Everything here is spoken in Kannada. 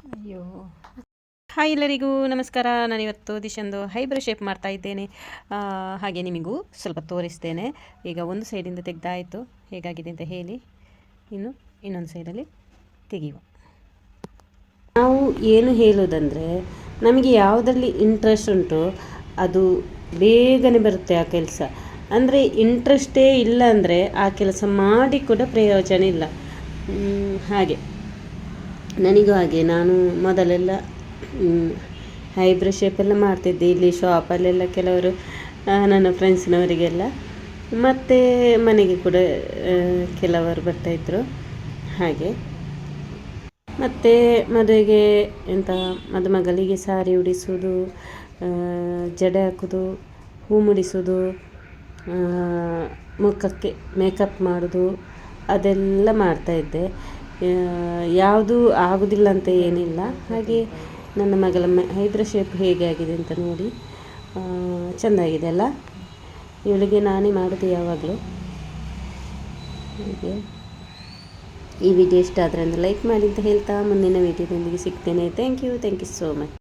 ಅಯ್ಯೋ. ಹಾಯ್ ಎಲ್ಲರಿಗೂ ನಮಸ್ಕಾರ. ನಾನಿವತ್ತು ದಿಶಂದು ಹೈಬ್ರೋ ಶೇಪ್ ಮಾಡ್ತಾ ಇದ್ದೇನೆ. ಹಾಗೆ ನಿಮಗೂ ಸ್ವಲ್ಪ ತೋರಿಸ್ತೇನೆ. ಈಗ ಒಂದು ಸೈಡಿಂದ ತೆಗೆದಾಯಿತು, ಹೇಗಾಗಿದೆ ಅಂತ ಹೇಳಿ. ಇನ್ನು ಇನ್ನೊಂದು ಸೈಡಲ್ಲಿ ತೆಗೆಯುವ. ನಾವು ಏನು ಹೇಳೋದಂದರೆ, ನಮಗೆ ಯಾವುದರಲ್ಲಿ ಇಂಟ್ರೆಸ್ಟ್ ಉಂಟು ಅದು ಬೇಗನೆ ಬರುತ್ತೆ ಆ ಕೆಲಸ. ಅಂದರೆ ಇಂಟ್ರೆಸ್ಟೇ ಇಲ್ಲ ಅಂದರೆ ಆ ಕೆಲಸ ಮಾಡಿ ಕೂಡ ಪ್ರಯೋಜನ ಇಲ್ಲ. ಹಾಗೆ ನನಗೂ ಹಾಗೆ, ನಾನು ಮೊದಲೆಲ್ಲ ಐಬ್ರೋ ಶೇಪೆಲ್ಲ ಮಾಡ್ತಿದ್ದೆ ಇಲ್ಲಿ ಶಾಪಲ್ಲೆಲ್ಲ, ಕೆಲವರು ನನ್ನ ಫ್ರೆಂಡ್ಸ್ನವರಿಗೆಲ್ಲ, ಮತ್ತು ಮನೆಗೆ ಕೂಡ ಕೆಲವರು ಬರ್ತಾಯಿದ್ರು. ಹಾಗೆ ಮತ್ತು ಮದುವೆಗೆ ಎಂಥ ಮದುಮಗಳಿಗೆ ಸಾರಿ ಉಡಿಸೋದು, ಜಡೆ ಹಾಕೋದು, ಹೂ ಮುಡಿಸೋದು, ಮುಖಕ್ಕೆ ಮೇಕಪ್ ಮಾಡೋದು ಅದೆಲ್ಲ ಮಾಡ್ತಾಯಿದ್ದೆ. ಯಾವುದೂ ಆಗೋದಿಲ್ಲ ಅಂತ ಏನಿಲ್ಲ. ಹಾಗೆ ನನ್ನ ಮಗಳ ಐಬ್ರೋ ಶೇಪ್ ಹೇಗೆ ಆಗಿದೆ ಅಂತ ನೋಡಿ. ಚೆಂದಾಗಿದೆ ಅಲ್ಲ. ಇವಳಿಗೆ ನಾನೇ ಮಾಡೋದು ಯಾವಾಗಲೂ. ಹೀಗೆ ಈ ವಿಡಿಯೋ ಇಷ್ಟ ಆದರೆ ಒಂದು ಲೈಕ್ ಮಾಡಿ ಅಂತ ಹೇಳ್ತಾ ಮುಂದಿನ ವಿಡಿಯೋದೊಂದಿಗೆ ಸಿಗ್ತೇನೆ. Thank you so much.